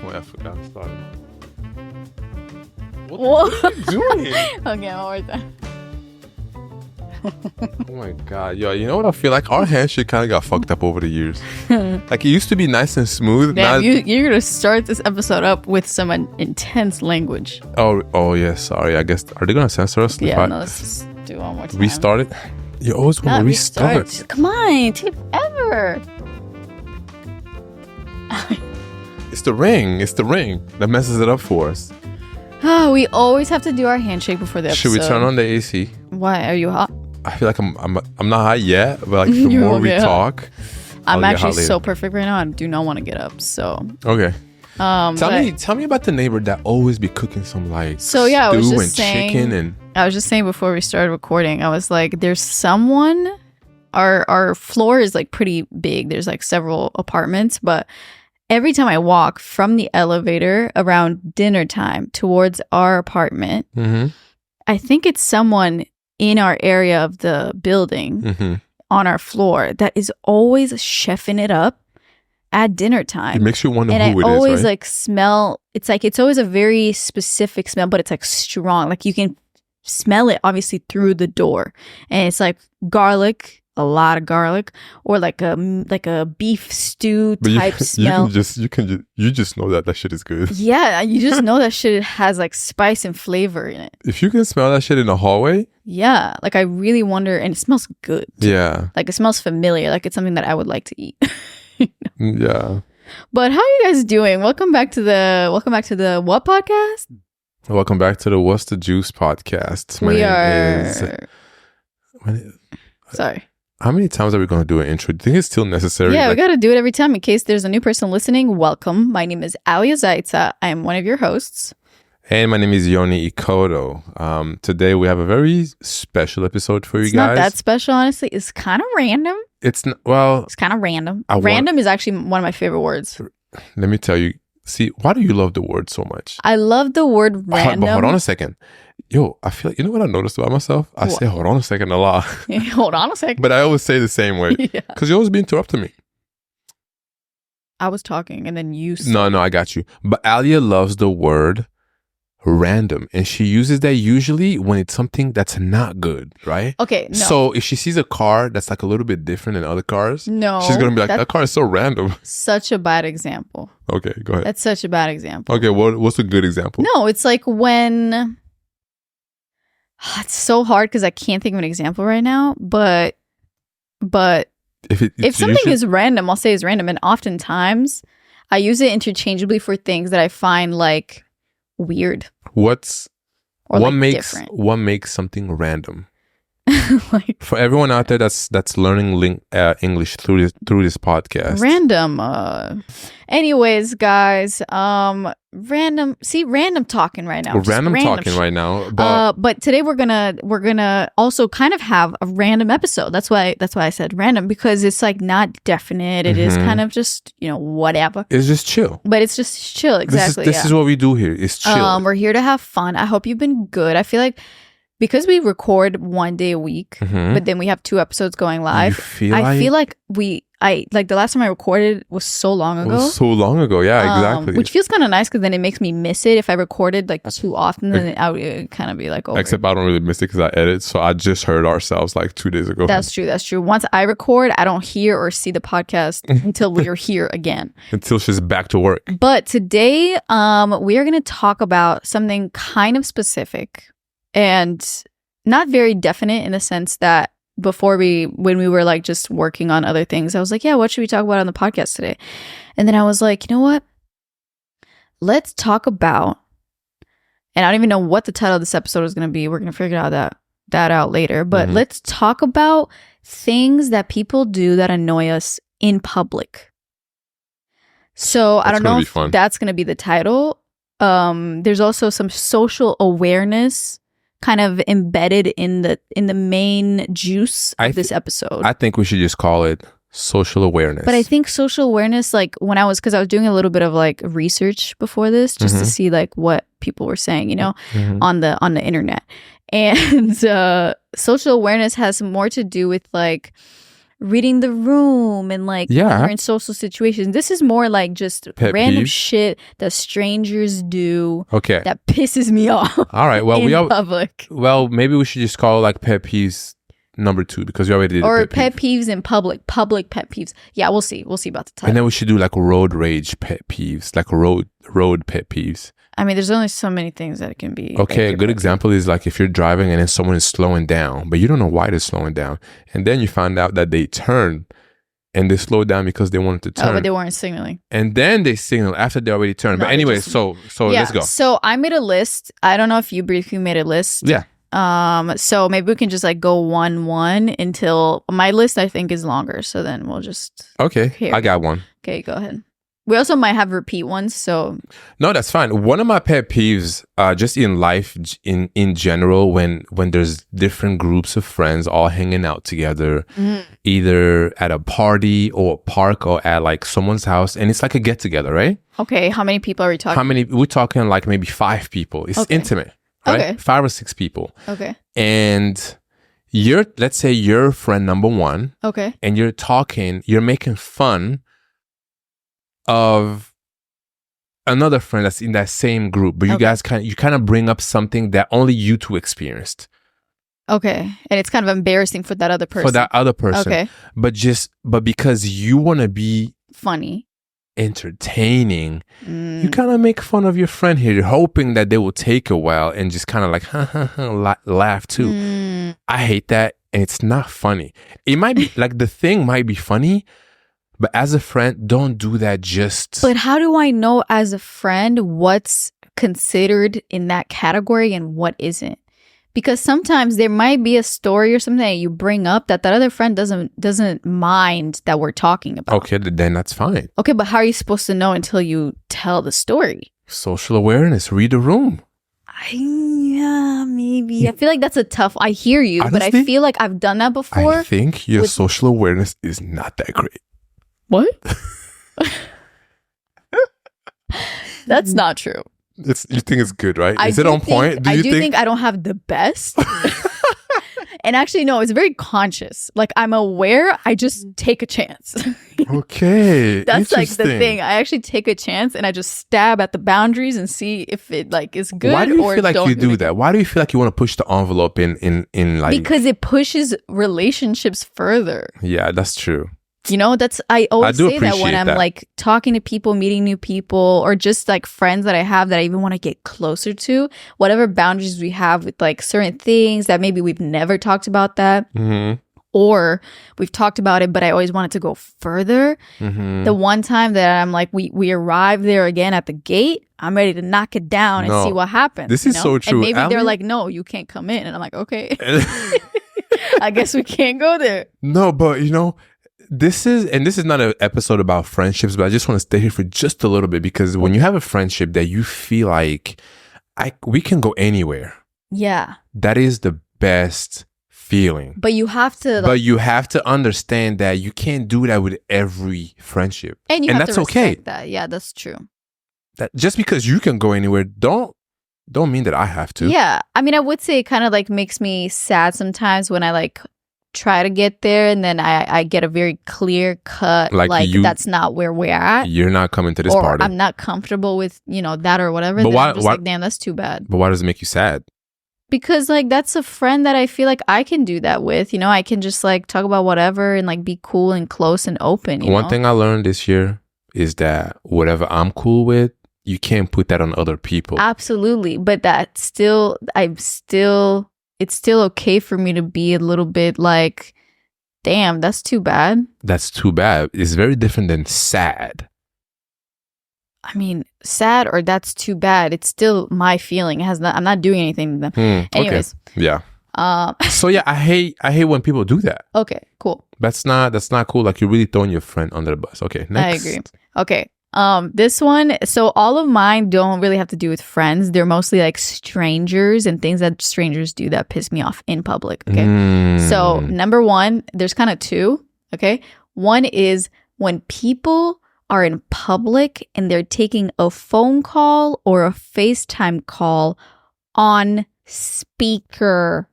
Wait, I forgot to start. What are you doing? Okay, one more time. Oh my god, yo, you know what I feel like? Our handshake kind of got fucked up over the years. Like it used to be nice and smooth. Damn, you're gonna start this episode up with some intense language. Oh yeah, sorry. I guess are they gonna censor us? Yeah, no, let's just do one more time. Restart it. You always want to restart. Come on, take ever. It's the ring that messes it up for us. Oh, we always have to do our handshake before the episode. Should we turn on the AC? Why? Are you hot? I feel like I'm not hot yet, but like the more we talk, I'm actually so perfect right now. I do not want to get up. So okay. Tell me about the neighbor that always be cooking some like stew and chicken and. I was just saying before we started recording, I was like, there's someone. Our floor is like pretty big. There's like several apartments, but every time I walk from the elevator around dinner time towards our apartment, I think it's someone in our area of the building on our floor that is always chefing it up at dinner time. It makes you wonder who it is, and I always right? like smell, it's always a very specific smell, but it's like strong. Like you can smell it obviously through the door. And it's like garlic, a lot of garlic, or like a beef stew type smell. You just know that shit is good. Yeah, you just know that shit has like spice and flavor in it. If you can smell that shit in the hallway, yeah, like I really wonder, and it smells good too. Yeah, like it smells familiar, like it's something that I would like to eat. Yeah. But how are you guys doing? Welcome back to the what podcast? Welcome back to the What's the Juice podcast. Sorry. How many times are we going to do an intro? Do you think it's still necessary? Yeah, we got to do it every time in case there's a new person listening. Welcome. My name is Alia Zaitza. I am one of your hosts. And my name is Yoni Ikoto. Today we have a very special episode for you guys. It's not that special, honestly. It's kind of random. It's kind of random. Random is actually one of my favorite words. Let me tell you. See, why do you love the word so much? I love the word random. But hold on a second. Yo, I feel like, you know what I noticed about myself? I say hold on a second a lot. Hold on a second. But I always say the same way. Because you always be interrupting me. I was talking and then you said. No, I got you. But Alia loves the word random. And she uses that usually when it's something that's not good, right? Okay, no. So if she sees a car that's like a little bit different than other cars, she's going to be like, that car is so random. Such a bad example. Okay, go ahead. That's such a bad example. Okay, what's a good example? No, it's like when... It's so hard because I can't think of an example right now, but if something is random, I'll say it's random. And oftentimes I use it interchangeably for things that I find like weird. What makes something random? Like, for everyone out there that's learning English through this podcast. Random. Anyways, guys, random talking right now. We're random talking right now. But today we're gonna also kind of have a random episode. That's why I said random, because it's like not definite. It is kind of just, whatever. It's just chill. But it's just chill. Exactly. This is what we do here. It's chill. We're here to have fun. I hope you've been good. I feel like because we record one day a week, but then we have 2 episodes going live. I feel like the last time I recorded was so long ago. It was so long ago, yeah, exactly. Which feels kind of nice because then it makes me miss it. If I recorded like too often, then I would kind of be like, oh. Except I don't really miss it because I edit, so I just heard ourselves like 2 days ago. That's true. Once I record, I don't hear or see the podcast until we're here again. Until she's back to work. But today, we are going to talk about something kind of specific and not very definite, in the sense that when we were like just working on other things, I was like, yeah, what should we talk about on the podcast today? And then I was like, you know what? Let's talk about, and I don't even know what the title of this episode is going to be. We're going to figure that out later. But let's talk about things that people do that annoy us in public. So I don't know if that's going to be the title. There's also some social awareness kind of embedded in the main juice of this episode. I think we should just call it social awareness. But I think social awareness, like because I was doing a little bit of like research before this, just to see like what people were saying, on the internet. And social awareness has more to do with like reading the room and like when Yeah. we're in social situations. This is more like just Pet random peeves? shit that strangers do Okay. that pisses me off All right. Well, in public. Well, maybe we should just call it like pet peeves number 2 because we already did Or a pet peeves in public pet peeves. Yeah, we'll see about the title. And then we should do like road rage pet peeves, like road pet peeves. I mean, there's only so many things that it can be. Okay, a good example is like if you're driving and then someone is slowing down, but you don't know why they're slowing down. And then you find out that they turned and they slowed down because they wanted to turn. Oh, but they weren't signaling. And then they signal after they already turned. No, But anyway, just- so Yeah, let's go. so I made a list. I don't know if you briefly made a list. Yeah. So maybe we can just like go 1-1 until my list I think is longer. So then we'll just Okay, Here. I got one. okay, go ahead. We also might have repeat ones. So No, that's fine. One of my pet peeves, just in life, in general, when there's different groups of friends all hanging out together, either at a party or a park or at like someone's house, and it's like a get together, right? okay, how many people are we talking? How many? We're talking like maybe 5 people. It's Okay. intimate, right? Okay. 5 or 6 people, Okay. and let's say you're friend number 1, Okay. and you're making fun of another friend that's in that same group, but you Okay. guys kind of bring up something that only you two experienced Okay. And it's kind of embarrassing for that other person. for that other person. Okay. But because you want to be Funny. entertaining, Mm. you kind of make fun of your friend here, hoping that they will take a while and just kind of like laugh too. Mm. I hate that, and it's not funny. It might be like the thing might be funny, but as a friend, don't do that. But how do I know as a friend what's considered in that category and what isn't? Because sometimes there might be a story or something that you bring up that other friend doesn't mind that we're talking about. Okay, then that's fine. Okay, but how are you supposed to know until you tell the story? Social awareness, read the room. Yeah, maybe. I feel like that's a tough. I hear you, but I Honestly, feel like I've done that before. I think your with- social awareness is not that great. What? That's not true. You think it's good, right? I Is it do on point? I do think I don't have the best. And actually, no, it's very conscious. Like I'm aware, I just take a chance. Okay, That's like the interesting. thing. I actually take a chance and I just stab at the boundaries and see if it like is good. Why do you or feel like don't you do that? Why do you feel like you want to push the envelope in like? Because it pushes relationships further. Yeah, that's true. You know, I always do say that when appreciate I'm that. like talking to people, meeting new people, or just like friends that I have that I even want to get closer to, whatever boundaries we have with like certain things that maybe we've never talked about that, Mm-hmm. or we've talked about it, but I always wanted to go further. Mm-hmm. The one time that I'm like, we arrive there again at the gate, I'm ready to knock it down and No. see what happens. This you is know? so true. And maybe they're Ali- like, no, you can't come in. And I'm like, okay, I guess we can't go there. No, but you know, this is not an episode about friendships, but I just want to stay here for just a little bit because when you have a friendship that you feel like we can go anywhere, Yeah. that is the best feeling. But you have to, like, But you have to understand that you can't do that with every friendship. and you and have that's to okay. respect that. Yeah, that's true. That just because you can go anywhere, don't mean that I have to. Yeah. I mean, I would say it kind of like makes me sad sometimes when I like try to get there and then I get a very clear cut, Like like you- that's not where we're at. You're not coming to this Or party. I'm not comfortable with, you know, that or whatever. But Then why- I'm just why- like, damn, that's too bad. But why does it make you sad? Because like that's a friend that I feel like I can do that with. You know, I can just like talk about whatever and like be cool and close and open. You One know? thing I learned this year is that whatever I'm cool with, you can't put that on other people. Absolutely. But that still, it's still okay for me to be a little bit like, damn, that's too bad. That's too bad. It's very different than sad. I mean, sad or that's too bad. It's still my feeling. It has not, I'm not doing anything to them. Okay. Anyways. Yeah. So yeah, I hate when people do that. Okay, cool. That's not cool. Like you're really throwing your friend under the bus. Okay, next. I agree. Okay. This one, so all of mine don't really have to do with friends. They're mostly like strangers and things that strangers do that piss me off in public. Okay. So number one, there's kind of two. Okay. One is when people are in public and they're taking a phone call or a FaceTime call on speaker.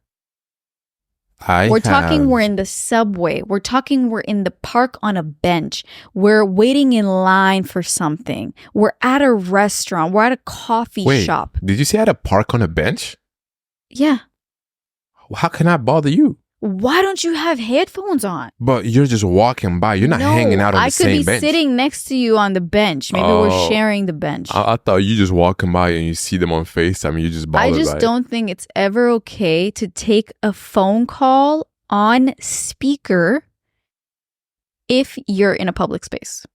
We're talking we're in the subway. We're talking we're in the park on a bench. We're waiting in line for something. We're at a restaurant. We're at a coffee shop. Did you say at a park on a bench? Yeah. How can I bother you? Why don't you have headphones on? But you're just walking by. You're not hanging out on the same bench. I could be sitting next to you on the bench. Maybe we're sharing the bench. I thought you just walking by and you see them on FaceTime and you just bothered by it. I just don't think it's ever okay to take a phone call on speaker if you're in a public space.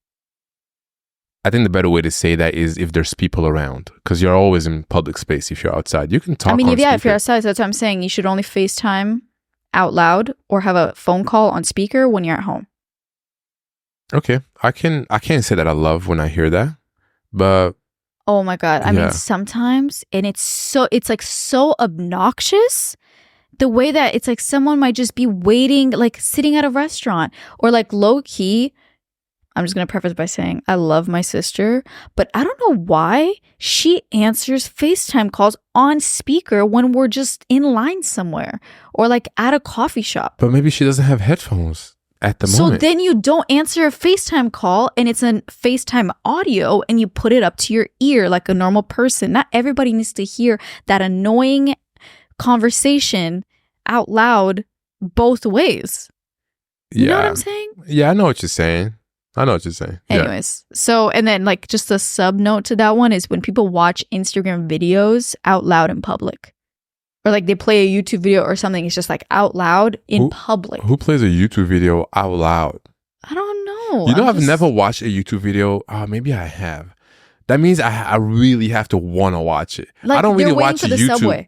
I think the better way to say that is if there's people around, because you're always in public space. If you're outside, you can talk. If you're outside, that's what I'm saying. You should only FaceTime out loud or have a phone call on speaker when you're at home. Okay, I can't say that I love when I hear that, but oh my god, I mean sometimes, and it's like so obnoxious. The way that it's like someone might just be waiting, like sitting at a restaurant, or like low key. I'm just going to preface by saying I love my sister, but I don't know why she answers FaceTime calls on speaker when we're just in line somewhere or like at a coffee shop. But maybe she doesn't have headphones at the moment. So then you don't answer a FaceTime call and it's a FaceTime audio and you put it up to your ear like a normal person. Not everybody needs to hear that annoying conversation out loud both ways. You know what I'm saying? Yeah, I know what you're saying. Anyways, so, and then like just a sub note to that one is when people watch Instagram videos out loud in public, or like they play a YouTube video or something, it's just like out loud in public. Who plays a YouTube video out loud? I don't know. You know, I've never watched a YouTube video. Maybe I have. That means I really have to want to watch it. Like, I don't really watch the YouTube. Subway.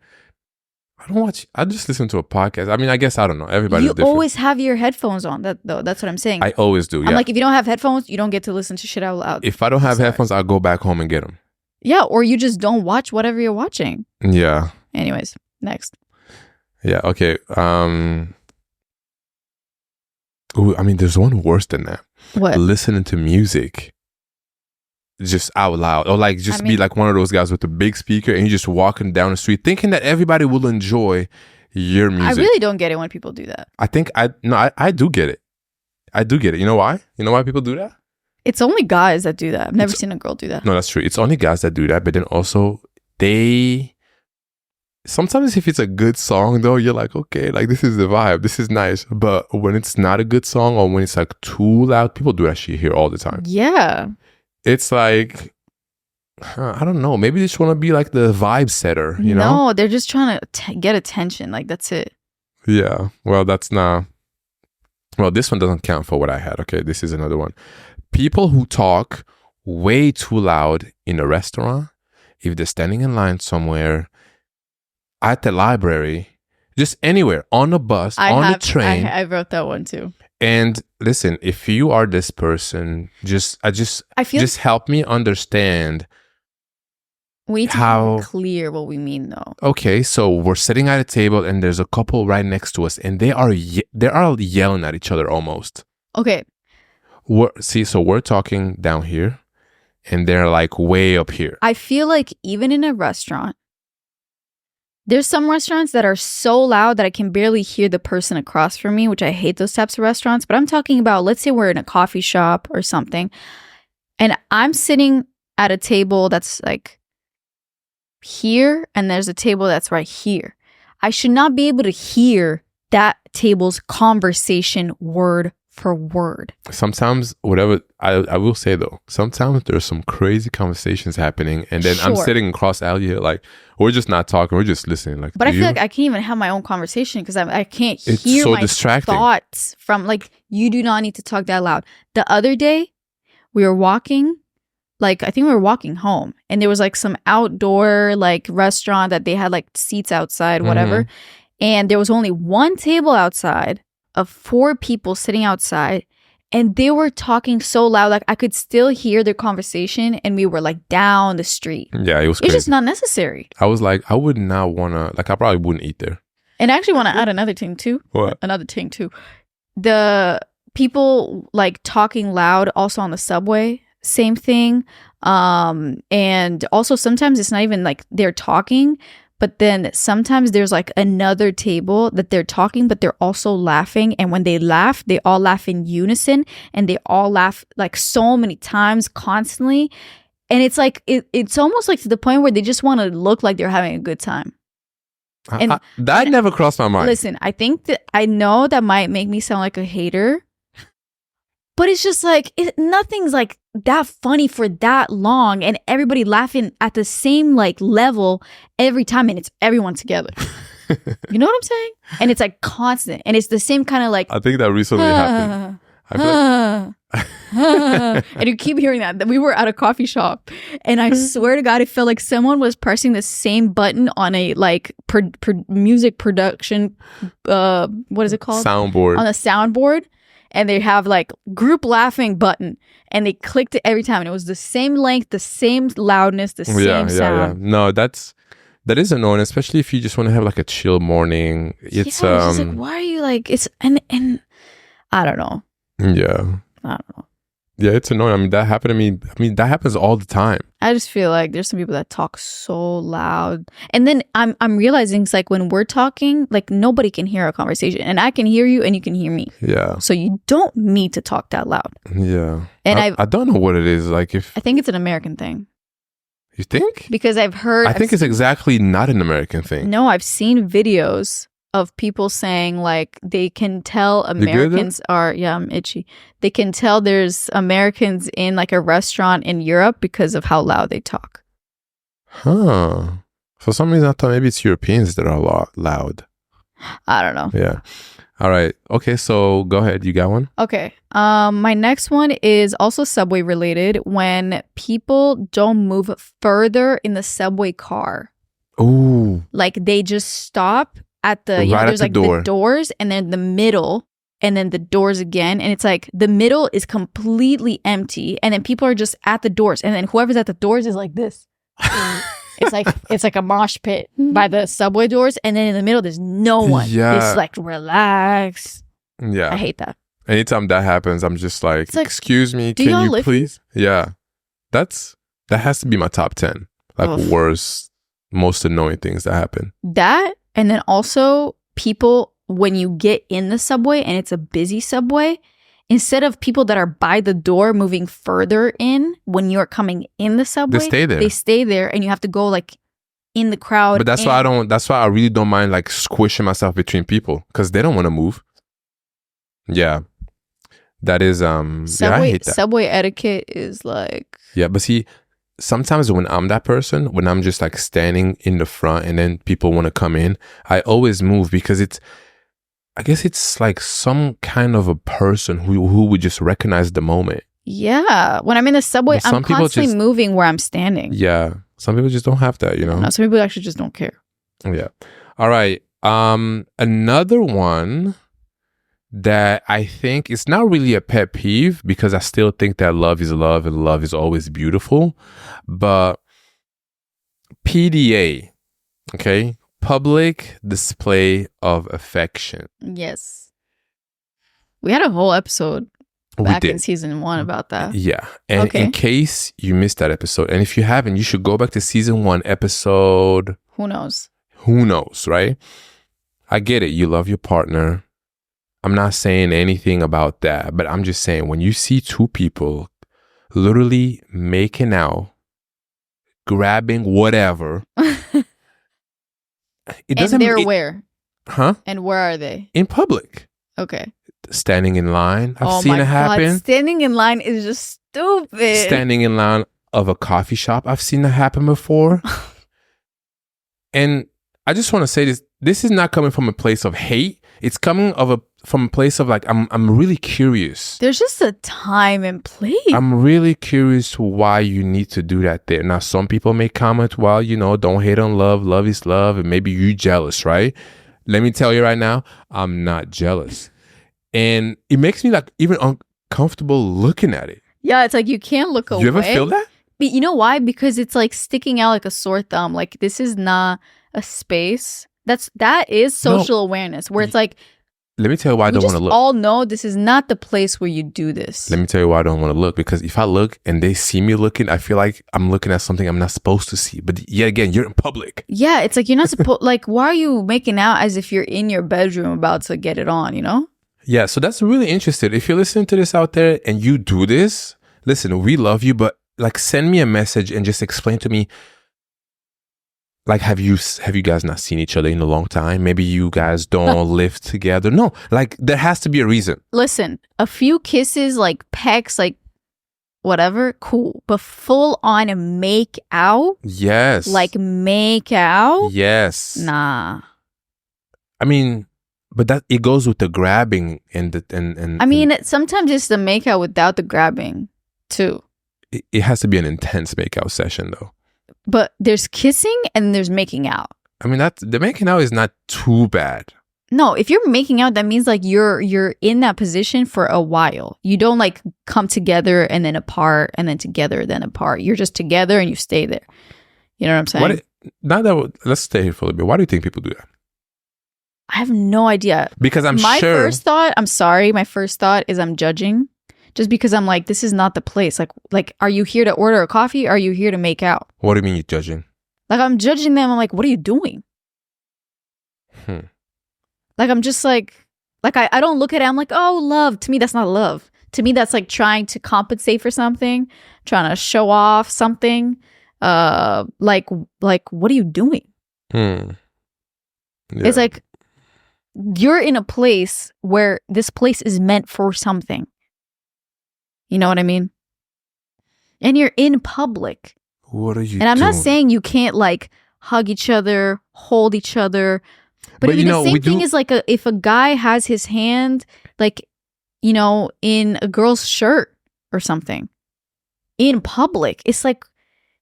I just listen to a podcast. I mean, I guess I don't know. Everybody's different. You always have your headphones on. That's what I'm saying. I always do. Yeah. I'm like, if you don't have headphones, you don't get to listen to shit out loud. If I don't have headphones, I'll go back home and get them. Yeah, or you just don't watch whatever you're watching. Yeah. Anyways, next. Yeah. Okay. Ooh, I mean, there's one worse than that. What? Listening to music just out loud, or like be like one of those guys with a big speaker and you're just walking down the street thinking that everybody will enjoy your music. I really don't get it when people do that. I do get it. I do get it. You know why? You know why people do that? It's only guys that do that. I've never seen a girl do that. No, that's true. It's only guys that do that. But then also sometimes if it's a good song though, you're like, okay, like this is the vibe. This is nice. But when it's not a good song or when it's like too loud, people do that shit here all the time. Yeah. It's like, I don't know. Maybe they just want to be like the vibe setter, you know? No, they're just trying to get attention. Like, that's it. Yeah. Well, that's not... Well, this one doesn't count for what I had. Okay, this is another one. People who talk way too loud in a restaurant, if they're standing in line somewhere, at the library, just anywhere, on a bus, on a train. I wrote that one too. And listen, if you are this person, just help me understand. We need to be clear what we mean, though. Okay, so we're sitting at a table, and there's a couple right next to us, and they are yelling at each other almost. Okay. So we're talking down here, and they're like way up here. I feel like even in a restaurant, there's some restaurants that are so loud that I can barely hear the person across from me, which I hate those types of restaurants. But I'm talking about, let's say we're in a coffee shop or something, and I'm sitting at a table that's like here, and there's a table that's right here. I should not be able to hear that table's conversation word for word. Sometimes, whatever, I will say though, sometimes there's some crazy conversations happening, and then I'm sitting across alley here, like, we're just not talking, we're just listening. Like, but I feel like I can't even have my own conversation because I can't hear my thoughts from, like, you do not need to talk that loud. The other day, we were walking, like, I think we were walking home, and there was like some outdoor like restaurant that they had like seats outside, whatever. And there was only one table outside of 4 people sitting outside, and they were talking so loud, like I could still hear their conversation, and we were like down the street. Yeah, it was crazy. It's just not necessary. I was like, I would not want to, like, I probably wouldn't eat there. And I actually want to add another thing too. What? Another thing too. The people like talking loud also on the subway, same thing. And also sometimes it's not even like they're talking, But then sometimes there's like another table that they're talking, but they're also laughing. And when they laugh, they all laugh in unison, and they all laugh like so many times constantly. And it's like, it's almost like to the point where they just want to look like they're having a good time. And that never crossed my mind. Listen, I think that I know that might make me sound like a hater, but it's just like, nothing's like that funny for that long, and everybody laughing at the same like level every time, and it's everyone together. You know what I'm saying? And it's like constant, and it's the same kind of like. I think that recently happened. I feel and you keep hearing that. We were at a coffee shop, and I swear to God, it felt like someone was pressing the same button on a like music production. What is it called? Soundboard. On a soundboard. And they have like group laughing button, and they clicked it every time, and it was the same length, the same loudness, the same sound. No, that is annoying, especially if you just want to have like a chill morning. It's just like, why are you like, it's and I don't know. Yeah. I don't know. Yeah, it's annoying. I mean, that happened to me. I mean, that happens all the time. I just feel like there's some people that talk so loud. And then I'm realizing it's like when we're talking, like nobody can hear our conversation. And I can hear you and you can hear me. Yeah. So you don't need to talk that loud. Yeah. And I don't know what it is. Like if I think it's an American thing. You think? Because I've heard I think it's exactly not an American thing. No, I've seen videos of people saying like they can tell Americans are, yeah, I'm itchy. They can tell there's Americans in like a restaurant in Europe because of how loud they talk. Huh. For some reason I thought maybe it's Europeans that are loud. I don't know. Yeah. All right. Okay, so go ahead. You got one? Okay. My next one is also subway related. When people don't move further in the subway car. Ooh. Like they just stop at the, there's like the doors, and then the middle, and then the doors again, and it's like the middle is completely empty, and then people are just at the doors, and then whoever's at the doors is like this. it's like a mosh pit by the subway doors, and then in the middle there's no one. Yeah. It's like relax. Yeah. I hate that. Anytime that happens, I'm just like excuse me, can you please? Yeah. That has to be my top 10. Like worst, most annoying things that happen. That. And then also people, when you get in the subway and it's a busy subway, instead of people that are by the door moving further in when you're coming in the subway, they stay there and you have to go like in the crowd. But that's why I really don't mind like squishing myself between people, because they don't want to move. Yeah. That is I hate that. Subway etiquette is like, yeah, but see, sometimes when I'm that person, when I'm just like standing in the front and then people want to come in, I always move, because I guess it's like some kind of a person who would just recognize the moment. Yeah. When I'm in the subway, I'm constantly moving where I'm standing. Yeah. Some people just don't have that, you know? No, some people actually just don't care. Yeah. All right. Another one that I think is not really a pet peeve, because I still think that love is love and love is always beautiful. But PDA, okay? Public display of affection. Yes. We had a whole episode back in season 1 about that. Yeah. And in case you missed that episode, and if you haven't, you should go back to season 1 episode. Who knows? Who knows, right? I get it. You love your partner. I'm not saying anything about that, but I'm just saying when you see two people literally making out, grabbing whatever. It doesn't. And they're where? Huh? And where are they? In public. Okay. Standing in line. I've seen it happen. God. Standing in line is just stupid. Standing in line of a coffee shop. I've seen it happen before. And I just want to say this. This is not coming from a place of hate. It's coming from a place of like, I'm really curious. There's just a time and place. I'm really curious to why you need to do that there. Now, some people may comment, well, don't hate on love. Love is love. And maybe you jealous, right? Let me tell you right now, I'm not jealous. And it makes me like even uncomfortable looking at it. Yeah, it's like you can't look away. You ever feel that? But you know why? Because it's like sticking out like a sore thumb. Like this is not a space. That is social awareness, where it's like Let me tell you why I don't want to look. All know this is not the place where you do this. Let me tell you why I don't want to look. Because if I look and they see me looking, I feel like I'm looking at something I'm not supposed to see. But yet again, you're in public. Yeah, it's like you're not supposed. Like, why are you making out as if you're in your bedroom about to get it on? You know? Yeah. So that's really interesting. If you're listening to this out there and you do this, listen, we love you, but like send me a message and just explain to me. Like, have you guys not seen each other in a long time? Maybe you guys don't live together. No, like there has to be a reason. Listen, a few kisses, like pecks, like whatever, cool. But full on make out? Yes. Like make out? Yes. Nah. I mean, but that it goes with the grabbing and the and. I mean, sometimes it's the make out without the grabbing too. It has to be an intense makeout session though. But there's kissing and there's making out. I mean, the making out is not too bad. No, if you're making out, that means like you're in that position for a while. You don't like come together and then apart and then together then apart. You're just together and you stay there. You know what I'm saying? Let's stay here for a little bit. Why do you think people do that? I have no idea. Because my first thought is I'm judging. Just because I'm like, this is not the place. Like, are you here to order a coffee? Or are you here to make out? What do you mean you're judging? Like, I'm judging them. I'm like, what are you doing? Like, I'm just like I don't look at it. I'm like, oh, love. To me, that's not love. To me, that's like trying to compensate for something, trying to show off something. Like, what are you doing? Yeah. It's like you're in a place where this place is meant for something. You know what I mean? And you're in public. What are you doing? And I'm doing? not saying you can't like hug each other, hold each other. But I mean, the same thing is like if a guy has his hand like, you know, in a girl's shirt or something in public. It's like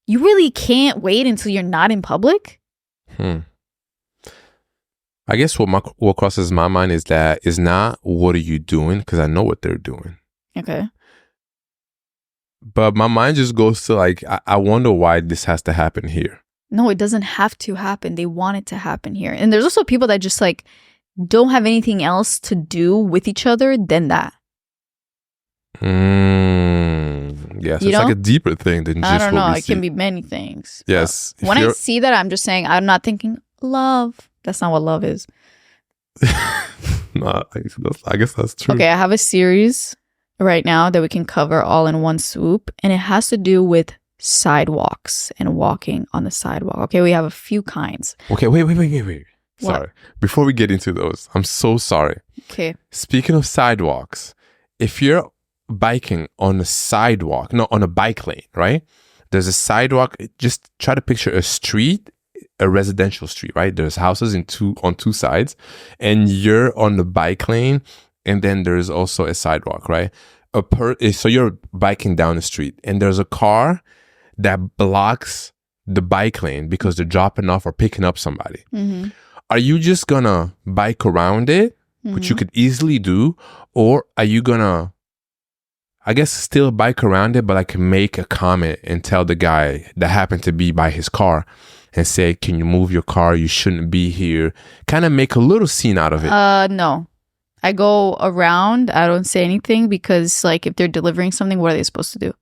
you really can't wait until you're not in public. I guess what crosses my mind is that is not what are you doing? Because I know what they're doing. Okay. But my mind just goes to like, I wonder why this has to happen here. No, it doesn't have to happen. They want it to happen here. And there's also people that just like don't have anything else to do with each other than that. Yes, it's like a deeper thing than just I don't know. What we it see. Can be many things. Yes. When I see that, I'm just saying, I'm not thinking love. That's not what love is. No, I guess that's true. Okay, I have a series right now that we can cover all in one swoop, and it has to do with sidewalks and walking on the sidewalk. Okay, we have a few kinds. Okay, wait. What? Sorry. Before we get into those, I'm so sorry. Okay. Speaking of sidewalks, if you're biking on a bike lane, right? There's a sidewalk. Just try to picture a street, a residential street, right? There's houses on two sides, and you're on the bike lane. And then there's also a sidewalk, right? So you're biking down the street and there's a car that blocks the bike lane because they're dropping off or picking up somebody. Mm-hmm. Are you just gonna bike around it, which you could easily do? Or are you gonna, I guess, still bike around it, but like make a comment and tell the guy that happened to be by his car and say, can you move your car? You shouldn't be here. Kind of make a little scene out of it. No. I go around. I don't say anything because, like, if they're delivering something, what are they supposed to do?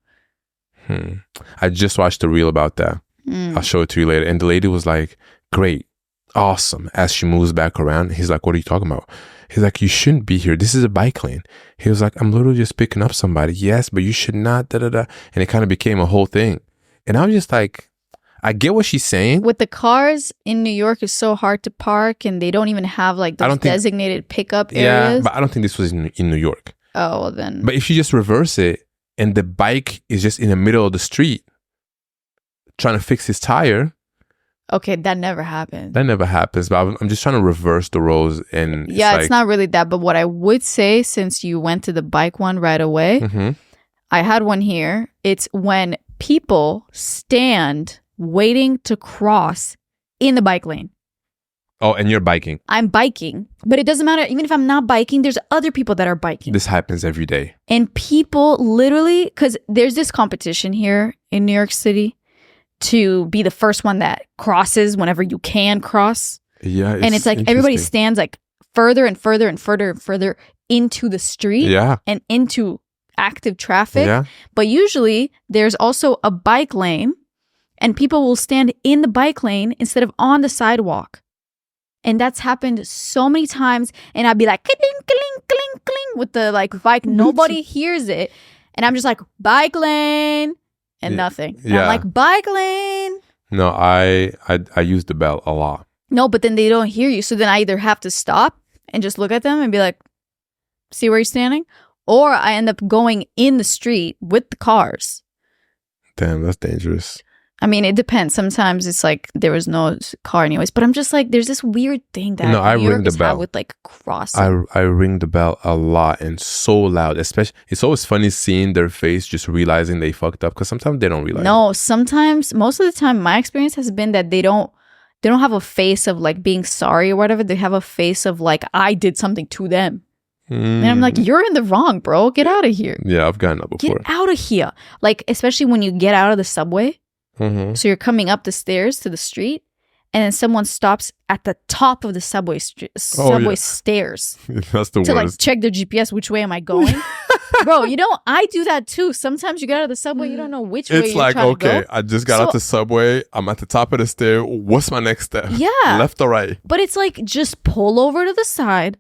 I just watched a reel about that. I'll show it to you later. And the lady was like, great, awesome. As she moves back around, he's like, what are you talking about? He's like, you shouldn't be here. This is a bike lane. He was like, I'm literally just picking up somebody. Yes, but you should not, And it kind of became a whole thing. And I was just like, I get what she's saying. With the cars in New York, it's so hard to park, and they don't even have like those designated pickup areas. Yeah, but I don't think this was in New York. Oh, well then. But if you just reverse it, and the bike is just in the middle of the street, trying to fix his tire. Okay, that never happened. That never happens. But I'm just trying to reverse the roles, and it's not really that. But what I would say, since you went to the bike one right away, I had one here. It's when people stand waiting to cross in the bike lane. Oh, and you're biking. I'm biking, but it doesn't matter. Even if I'm not biking, there's other people that are biking. This happens every day. And people literally, because there's this competition here in New York City to be the first one that crosses whenever you can cross. Yeah. And it's like everybody stands like further and further and further and further into the street and into active traffic. Yeah. But usually there's also a bike lane and people will stand in the bike lane instead of on the sidewalk. And that's happened so many times. And I'd be like, cling, cling, cling, cling with the like bike. Nobody hears it. And I'm just like, bike lane and nothing. And I'm like, bike lane. No, I use the bell a lot. No, but then they don't hear you. So then I either have to stop and just look at them and be like, see where you're standing? Or I end up going in the street with the cars. Damn, that's dangerous. I mean, it depends. Sometimes it's like there was no car anyways. But I'm just like, there's this weird thing that I New ring the Yorkers bell have with like crossing. I ring the bell a lot and so loud. Especially, it's always funny seeing their face just realizing they fucked up because sometimes they don't realize. No, sometimes, most of the time, my experience has been that they don't have a face of like being sorry or whatever. They have a face of like, I did something to them. And I'm like, you're in the wrong, bro. Get out of here. Yeah, I've gotten that before. Get out of here. Like, especially when you get out of the subway. So you're coming up the stairs to the street, and then someone stops at the top of the subway stairs. That's the worst. To like check their GPS. Which way am I going? Bro, I do that too. Sometimes you get out of the subway, you don't know which way you're trying to go. Okay, I just got out the subway. I'm at the top of the stair. What's my next step? Yeah. Left or right? But it's like, just pull over to the side.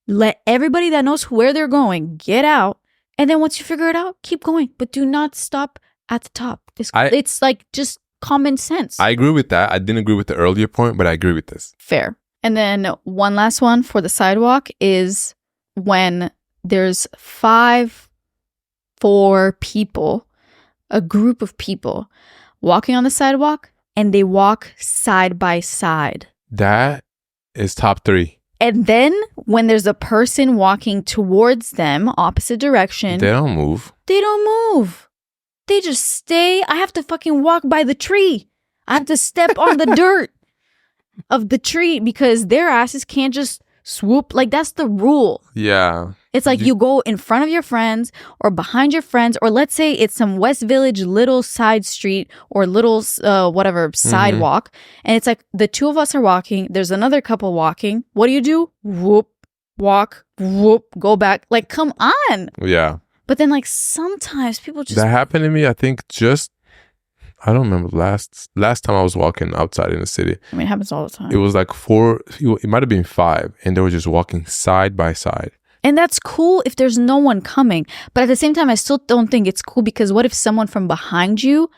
Let everybody that knows where they're going get out. And then once you figure it out, keep going. But do not stop at the top. It's like just common sense. I agree with that. I didn't agree with the earlier point, but I agree with this. Fair. And then one last one for the sidewalk is when there's 4 people, a group of people walking on the sidewalk, and they walk side by side. That is top 3. And then when there's a person walking towards them, opposite direction. They don't move. They just stay. I have to fucking walk by the tree. I have to step on the dirt of the tree because their asses can't just swoop. Like, that's the rule. Yeah. It's like you go in front of your friends or behind your friends, or let's say it's some West Village little side street or little sidewalk. And it's like the 2 of us are walking. There's another couple walking. What do? Whoop, walk, whoop, go back. Like, come on. Yeah. But then, like, sometimes people just... That happened to me, I think, I don't remember last time I was walking outside in the city. I mean, it happens all the time. It was like 4, it might have been 5, and they were just walking side by side. And that's cool if there's no one coming. But at the same time, I still don't think it's cool because what if someone from behind you...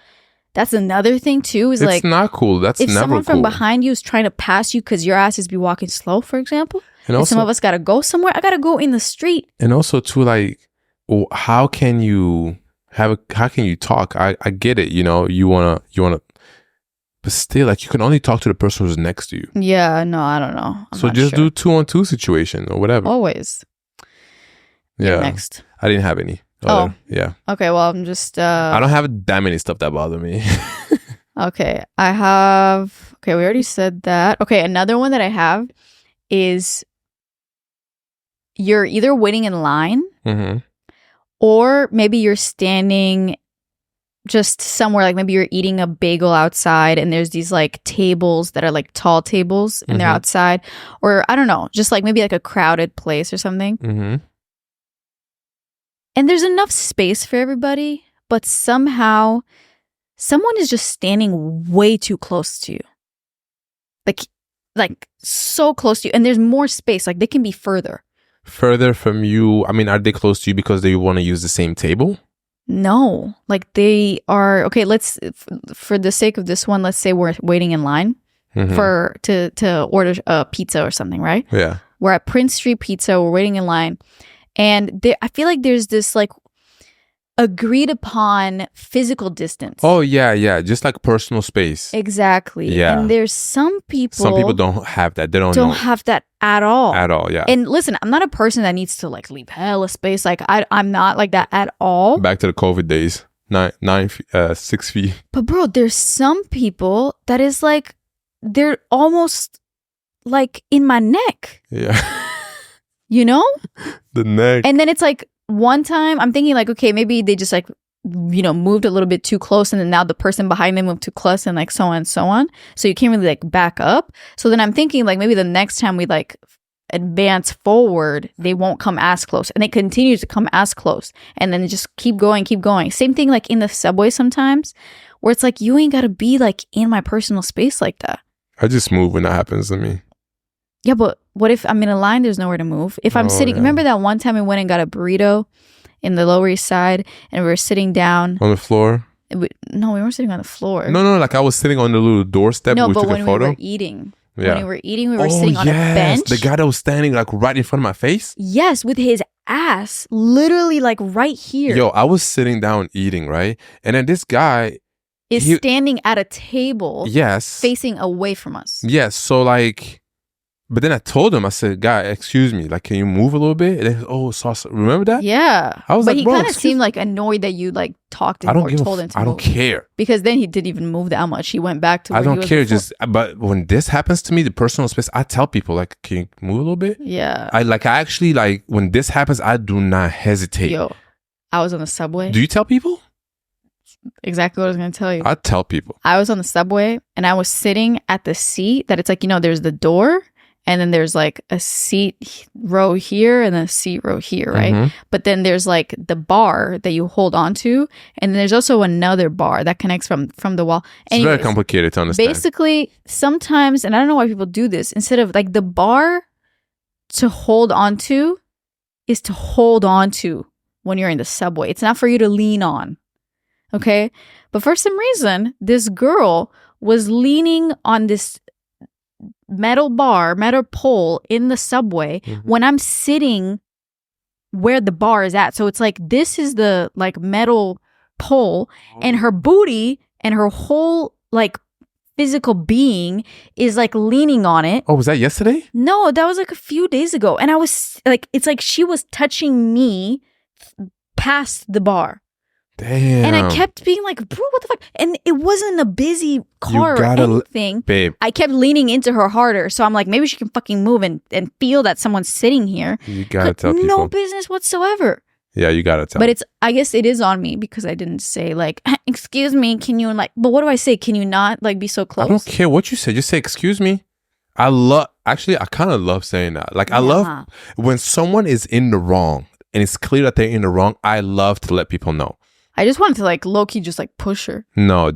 That's another thing, too, is it's not cool. That's never cool. If someone from behind you is trying to pass you because your ass is be walking slow, for example, and also, some of us got to go somewhere, I got to go in the street. And also, too, like... How can you talk? I get it, you wanna, but still, like, you can only talk to the person who's next to you. Yeah, no, I don't know. So just do 2-on-2 situation or whatever. Always. Yeah. Next. I didn't have any. Yeah. Okay, well, I'm just. I don't have that many stuff that bother me. Okay, I have. Okay, we already said that. Okay, another one that I have is you're either waiting in line. Or maybe you're standing just somewhere, like maybe you're eating a bagel outside and there's these like tables that are like tall tables and they're outside. Or I don't know, just like maybe like a crowded place or something. And there's enough space for everybody, but somehow someone is just standing way too close to you. Like so close to you. And there's more space, like they can be further from you. I mean, are they close to you because they want to use the same table? No, like they are. Okay, let's, for the sake of this one, let's say we're waiting in line to order a pizza or something, right? Yeah. We're at Prince Street Pizza. We're waiting in line, and I feel like there's this like agreed upon physical distance. Oh yeah, just like personal space. Exactly. Yeah. And there's some people don't have that. They don't have that at all. At all, yeah. And listen, I'm not a person that needs to like leave hella space. Like I'm not like that at all. Back to the COVID days. 6 feet. But bro, there's some people that is like they're almost like in my neck. Yeah. The neck. And then it's like one time I'm thinking like, okay, maybe they just like, moved a little bit too close and then now the person behind them moved too close and like so on and so on. So you can't really like back up. So then I'm thinking like maybe the next time we like advance forward, they won't come as close, and they continue to come as close, and then just keep going. Same thing like in the subway sometimes, where it's like, you ain't gotta be like in my personal space like that. I just move when that happens to me. Yeah, but what if I'm in a line? There's nowhere to move. If I'm sitting, remember that one time we went and got a burrito in the Lower East Side, and we were sitting down on the floor. No, we weren't sitting on the floor. No, like I was sitting on the little doorstep. No, we but took when a photo. we were eating. Yeah. When we were eating, we were sitting on a yes, bench. The guy that was standing like right in front of my face. Yes, with his ass literally like right here. Yo, I was sitting down eating, right? And then this guy is standing at a table. Yes. Facing away from us. Yes. So like, but then I told him, I said, "Guy, excuse me, like, can you move a little bit?" And then, sauce. Remember that? Yeah. I was but like, he kind of seemed like annoyed that you like talked to him or told him to move. I don't care. Because then he didn't even move that much. He went back to where I don't care. before. But when this happens to me, the personal space, I tell people, like, can you move a little bit? Yeah. I actually, like, when this happens, I do not hesitate. Yo, I was on the subway. Do you tell people? Exactly what I was going to tell you. I tell people. I was on the subway and I was sitting at the seat that it's like, there's the door. And then there's like a seat row here and a seat row here, right? Mm-hmm. But then there's like the bar that you hold on to. And then there's also another bar that connects from the wall. It's very complicated to understand. Basically, sometimes, and I don't know why people do this, instead of like the bar to hold on to is to hold on to when you're in the subway. It's not for you to lean on. Okay? But for some reason, this girl was leaning on this metal pole in the subway when I'm sitting where the bar is at. So it's like, this is the like metal pole and her booty and her whole like physical being is like leaning on it. Oh, was that yesterday? No, that was like a few days ago. And I was like, it's like she was touching me past the bar. Damn. And I kept being like, bro, what the fuck? And it wasn't a busy car or anything. Babe. I kept leaning into her harder. So I'm like, maybe she can fucking move and feel that someone's sitting here. You gotta tell people. No business whatsoever. Yeah, you gotta tell. But I guess it is on me because I didn't say like, excuse me, can you like, but what do I say? Can you not like be so close? I don't care what you say. Just say, excuse me. I kind of love saying that. Like, I love when someone is in the wrong and it's clear that they're in the wrong. I love to let people know. I just wanted to like low-key just like push her. No,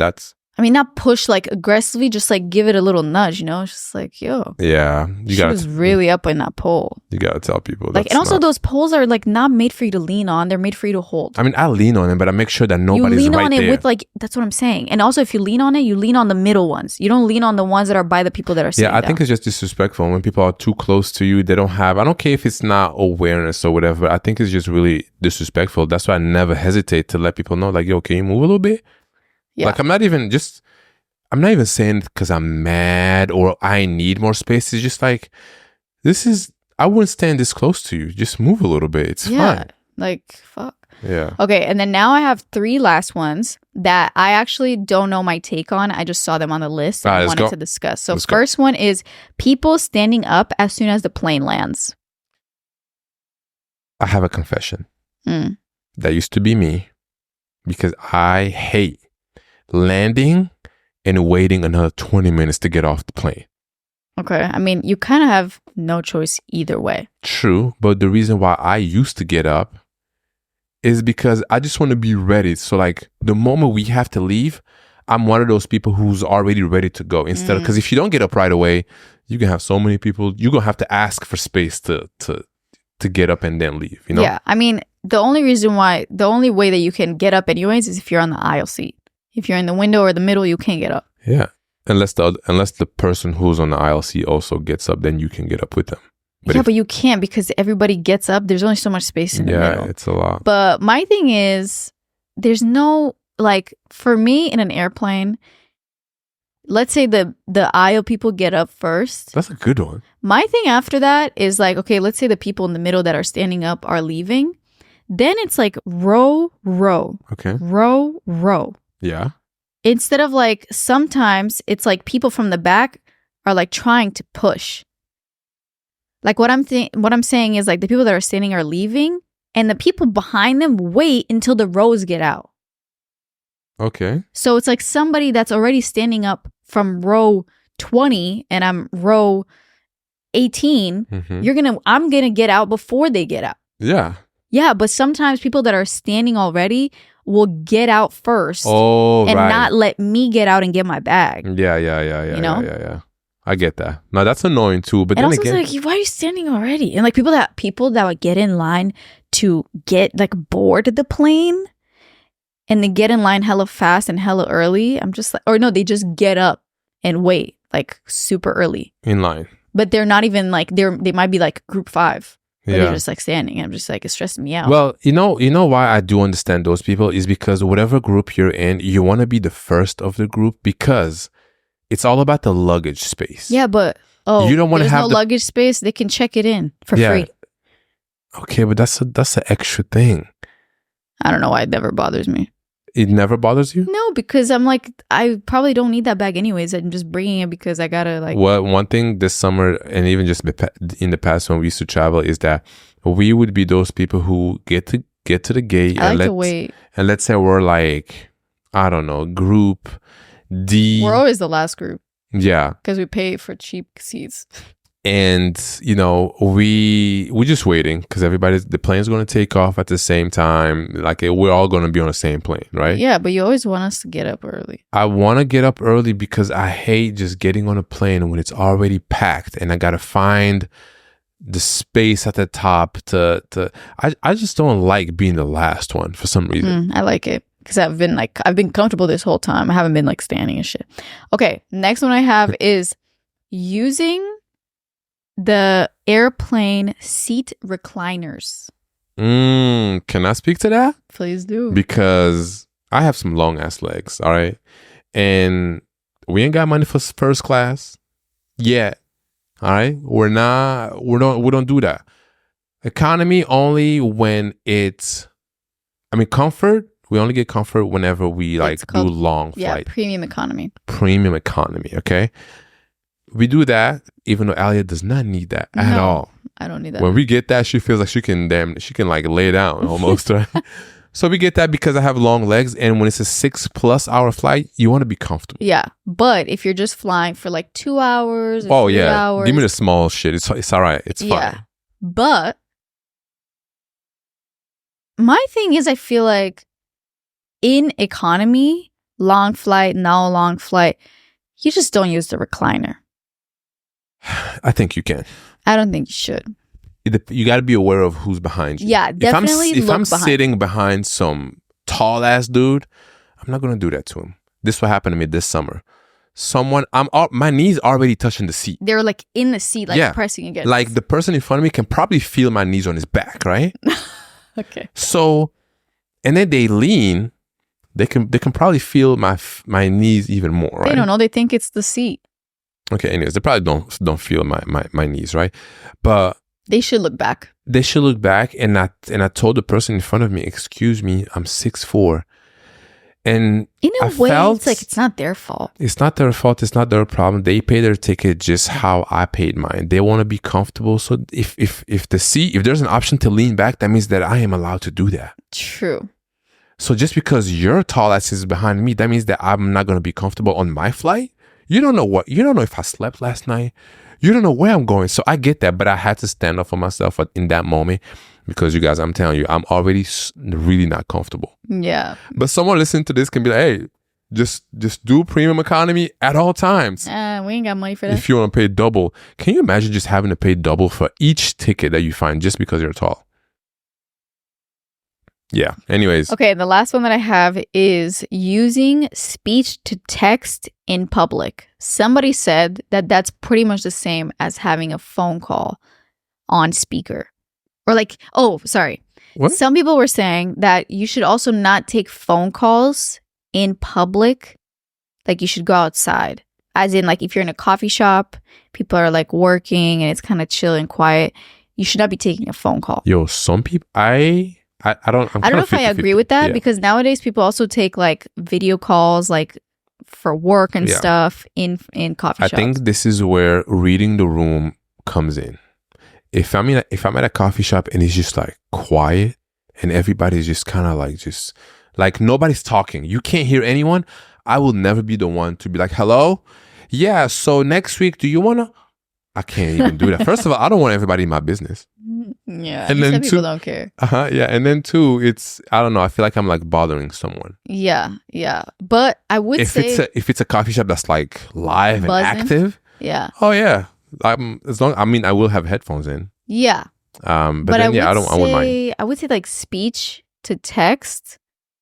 I mean, not push like aggressively, just like give it a little nudge, It's just like, yo. Yeah. She was really up in that pole. You gotta tell people. Like, and also those poles are like not made for you to lean on. They're made for you to hold. I mean, I lean on it, but I make sure that nobody's right there. You lean on it with like, that's what I'm saying. And also if you lean on it, you lean on the middle ones. You don't lean on the ones that are by the people that are sitting down. I think it's just disrespectful when people are too close to you. They don't have, I don't care if it's not awareness or whatever. I think it's just really disrespectful. That's why I never hesitate to let people know, like, yo, can you move a little bit? Yeah. Like, I'm not even saying because I'm mad or I need more space. It's just like, I wouldn't stand this close to you. Just move a little bit. It's fine. Like, fuck. Yeah. Okay. And then now I have 3 last ones that I actually don't know my take on. I just saw them on the list and I wanted to discuss. So first one is people standing up as soon as the plane lands. I have a confession. That used to be me because I hate landing and waiting another 20 minutes to get off the plane. Okay. I mean, you kind of have no choice either way. True. But the reason why I used to get up is because I just want to be ready. So like the moment we have to leave, I'm one of those people who's already ready to go instead of, because if you don't get up right away, you can have so many people, you're going to have to ask for space to get up and then leave, Yeah. I mean, the only way that you can get up anyways is if you're on the aisle seat. If you're in the window or the middle, you can't get up. Yeah. Unless the person who's on the aisle seat also gets up, then you can get up with them. But you can't because everybody gets up. There's only so much space in the middle. Yeah, it's a lot. But my thing is, there's no, like, for me in an airplane, let's say the aisle people get up first. That's a good one. My thing after that is like, okay, let's say the people in the middle that are standing up are leaving. Then it's like row. Okay. Row. Yeah. Instead of like, sometimes it's like people from the back are like trying to push. Like what I'm saying is like the people that are standing are leaving and the people behind them wait until the rows get out. Okay. So it's like somebody that's already standing up from row 20 and I'm row 18, I'm gonna get out before they get out. Yeah. Yeah, but sometimes people that are standing already will get out first and not let me get out and get my bag. Yeah. You know? Yeah. I get that. Now that's annoying too. But and then also again, it's like, why are you standing already? And like people that would get in line to get like board the plane, and they get in line hella fast and hella early. I'm just like, or no, they just get up and wait like super early in line. But they're not even like they might be like group 5. But Yeah. they're just like standing. I'm just like, it's stressing me out. Well, you know why I do understand those people is because whatever group you're in, you want to be the first of the group because it's all about the luggage space. Yeah, but you don't want to have no luggage space. They can check it in for free. Okay, but that's an extra thing. I don't know why it never bothers me. It never bothers you? No, because I'm like, I probably don't need that bag anyways. I'm just bringing it because I gotta like. Well, one thing this summer and even just in the past when we used to travel is that we would be those people who get to the gate I like to wait. And let's say we're like, I don't know, group D. We're always the last group. Yeah. Because we pay for cheap seats. And, we're just waiting because the plane's going to take off at the same time. Like, we're all going to be on the same plane, right? Yeah, but you always want us to get up early. I want to get up early because I hate just getting on a plane when it's already packed and I got to find the space at the top I just don't like being the last one for some reason. I like it because I've been comfortable this whole time. I haven't been like standing and shit. Okay, next one I have is using the airplane seat recliners. Can I speak to that? Please do. Because I have some long ass legs, all right? And we ain't got money for first class yet. All right? We don't do that. Economy only when it's comfort. We only get comfort whenever we do long flight. Yeah, premium economy. Premium economy, okay? We do that, even though Alia does not need that at all. I don't need that. When we get that, she feels like she can like lay down almost, right? So we get that because I have long legs, and when it's a 6+ hour flight, you want to be comfortable. Yeah, but if you're just flying for like 2 hours, or 3 yeah, hours, give me the small shit. It's all right. It's fine. Yeah, but my thing is, I feel like in economy, long flight, you just don't use the recliner. I think you can. I don't think you should. You got to be aware of who's behind you. Yeah, definitely. If I'm sitting behind some tall ass dude, I'm not gonna do that to him. This what happened to me this summer. My knees already touching the seat. They're like in the seat, like pressing against. Like the person in front of me can probably feel my knees on his back, right? Okay. So, and then they lean. They can probably feel my knees even more, right? They don't know. They think it's the seat. Okay, anyways, they probably don't feel my knees, right? But they should look back. They should look back, and I told the person in front of me, "Excuse me, I'm 6'4", and in a way, it's like it's not their fault. It's not their fault. It's not their problem. They pay their ticket just how I paid mine. They want to be comfortable. So if there's an option to lean back, that means that I am allowed to do that. True. So just because your tall ass is behind me, that means that I'm not going to be comfortable on my flight. You don't know if I slept last night. You don't know where I'm going. So I get that, but I had to stand up for myself in that moment because you guys, I'm telling you, I'm already really not comfortable. Yeah. But someone listening to this can be like, hey, just do premium economy at all times. We ain't got money for that. If you want to pay double. Can you imagine just having to pay double for each ticket that you find just because you're tall? Yeah. Anyways. Okay. The last one that I have is using speech to text in public. Somebody said that that's pretty much the same as having a phone call on speaker. Or like, sorry. What? Some people were saying that you should also not take phone calls in public. Like you should go outside. As in like if you're in a coffee shop, people are like working and it's kind of chill and quiet. You should not be taking a phone call. Yo, some people, I don't know if I agree with that because nowadays people also take like video calls like for work and stuff in coffee shops. I think this is where reading the room comes in. If I'm at a coffee shop and it's just like quiet and everybody's just kind of like nobody's talking, you can't hear anyone, I will never be the one to be like, hello? Yeah, so next week, do you want to? I can't even do that. First of all, I don't want everybody in my business. Yeah. And you then said people don't care. Yeah. And then two, it's, I don't know. I feel like I'm like bothering someone. Yeah. Yeah. But I would say If it's a coffee shop that's like live buzzing, and active. Yeah. Oh yeah. I will have headphones in. Yeah. But then I wouldn't mind. I would say like speech to text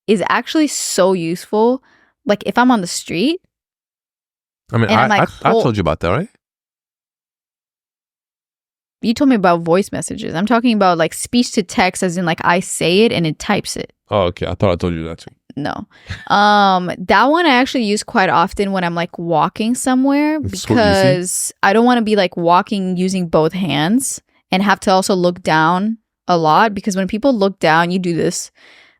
is actually so useful. Like if I'm on the street. I mean, I told you about that, right? You told me about voice messages. I'm talking about like speech to text as in like I say it and it types it. Oh, okay. I thought I told you that too. No. That one I actually use quite often when I'm like walking somewhere because I don't want to be like walking using both hands and have to also look down a lot, because when people look down, you do this.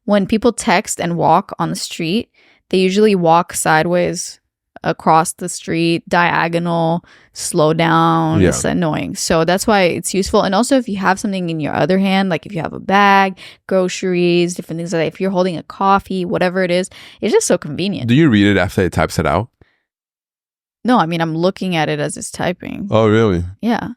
When people text and walk on the street, they usually walk sideways across the street, diagonal, slow down. Yeah. It's annoying. So that's why it's useful. And also if you have something in your other hand, like if you have a bag, groceries, different things like that, if you're holding a coffee, whatever it is, it's just so convenient. Do you read it after it types it out? No, I mean, I'm looking at it as it's typing. Oh, really? Yeah.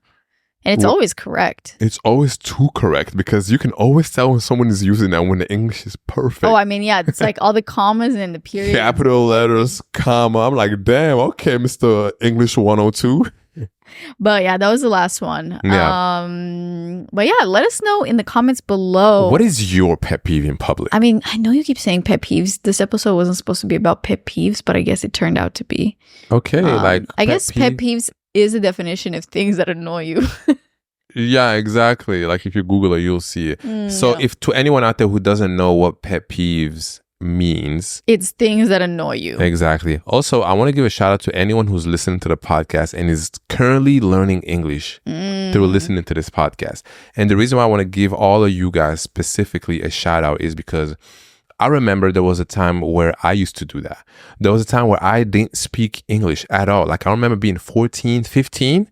And it's always correct. It's always too correct, because you can always tell when someone is using that when the English is perfect. Oh, I mean, yeah, it's like all the commas and the periods. Capital letters, comma. I'm like, damn, okay, Mr. English 102. But yeah, that was the last one. Yeah. But yeah, let us know in the comments below. What is your pet peeve in public? I mean, I know you keep saying pet peeves. This episode wasn't supposed to be about pet peeves, but I guess it turned out to be. Okay, I guess pet peeves is a definition of things that annoy you. Yeah, exactly. Like if you Google it, you'll see it. So if to anyone out there who doesn't know what pet peeves means, it's things that annoy you. Exactly. Also, I want to give a shout out to anyone who's listening to the podcast and is currently learning English through listening to this podcast. And the reason why I want to give all of you guys specifically a shout out is because I remember there was a time where I used to do that. There was a time where I didn't speak English at all. Like I remember being 14, 15.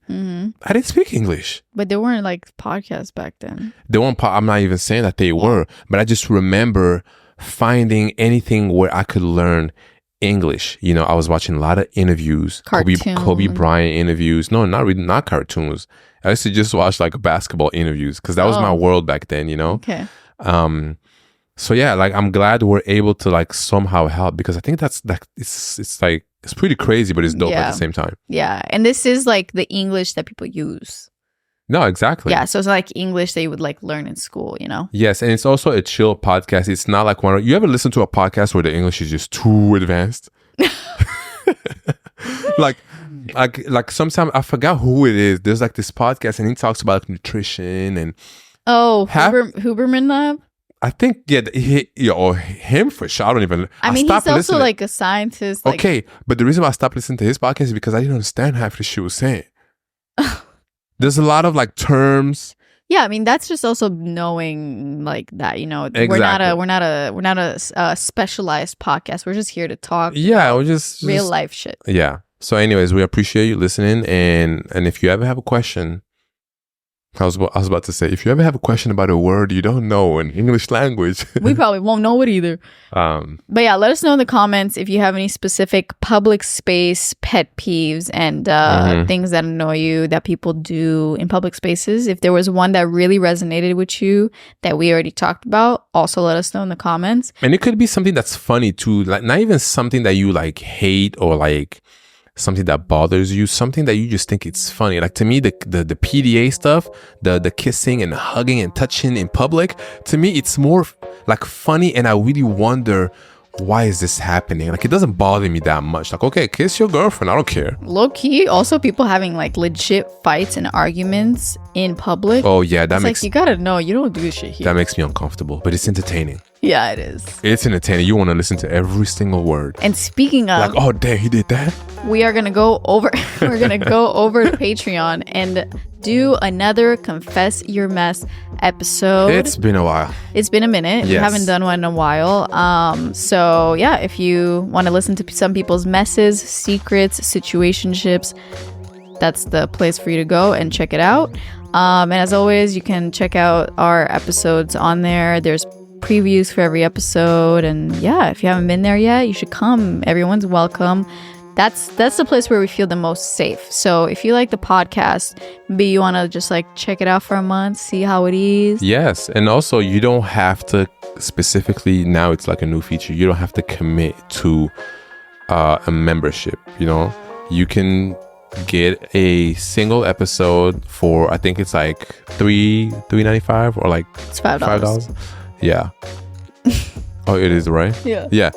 I didn't speak English. But there weren't like podcasts back then. I'm not even saying that they were, but I just remember finding anything where I could learn English. You know, I was watching a lot of interviews, Kobe Bryant interviews. No, not cartoons. I used to just watch like basketball interviews because that was my world back then, you know? Okay. So yeah, like I'm glad we're able to like somehow help, because I think that's like it's like it's pretty crazy, but it's dope at the same time. Yeah, and this is like the English that people use. No, exactly. Yeah, so it's like English that you would like learn in school, you know? Yes, and it's also a chill podcast. It's not like you ever listen to a podcast where the English is just too advanced? like sometimes I forgot who it is. There's like this podcast and he talks about like, nutrition and Huberman Lab. I think him for sure. I don't even. I mean, he's also like a scientist. Like, okay, but the reason why I stopped listening to his podcast is because I didn't understand half the shit he was saying. There's a lot of like terms. Yeah, I mean that's just also knowing like that, you know. Exactly. We're not a specialized podcast. We're just here to talk. Yeah, we're just real life shit. Yeah. So, anyways, we appreciate you listening, and if you ever have a question. I was about to say, if you ever have a question about a word you don't know in English language. We probably won't know it either. But yeah, let us know in the comments if you have any specific public space pet peeves and things that annoy you that people do in public spaces. If there was one that really resonated with you that we already talked about, also let us know in the comments. And it could be something that's funny too. Like not even something that you like hate or like something that bothers you, something that you just think it's funny. Like to me, the PDA stuff, the kissing and hugging and touching in public, to me it's more like funny, and I really wonder why is this happening. Like it doesn't bother me that much. Like, okay, kiss your girlfriend, I don't care. Low key, also people having like legit fights and arguments in public. Oh yeah, it's like you gotta know you don't do this shit here. That makes me uncomfortable, but it's entertaining. Yeah, it is. It's entertaining. You want to listen to every single word. And speaking of, like, oh damn, he did that. We are gonna go over. We're gonna go over to Patreon and do another Confess Your Mess episode. It's been a while. It's been a minute. Yes. We haven't done one in a while. So yeah, if you want to listen to some people's messes, secrets, situationships, that's the place for you to go and check it out. And as always, you can check out our episodes on there. There's previews for every episode, and yeah, if you haven't been there yet, you should come. Everyone's welcome. that's the place where we feel the most safe. So if you like the podcast, maybe you want to just like check it out for a month, see how it is. Yes. And also, you don't have to specifically, now it's like a new feature, you don't have to commit to a membership. You know, you can get a single episode for, I think it's like $3.95 or like It's $5. Yeah. Oh, it is, right? Yeah.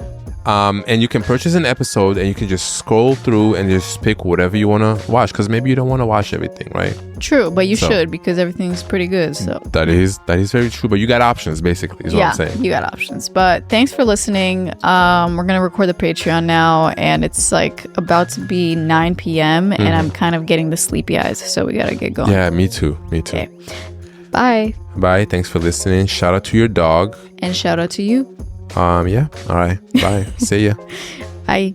And you can purchase an episode and you can just scroll through and just pick whatever you want to watch, because maybe you don't want to watch everything, right? True, but you should, because everything's pretty good. So that is very true. But you got options, basically, is what I'm saying. You got options. But thanks for listening. We're gonna record the Patreon now, and it's like about to be 9 p.m. and I'm kind of getting the sleepy eyes, so we gotta get going. Yeah, me too. Okay. Bye. Thanks for listening. Shout out to your dog. And shout out to you. Yeah. All right. Bye. See ya. Bye.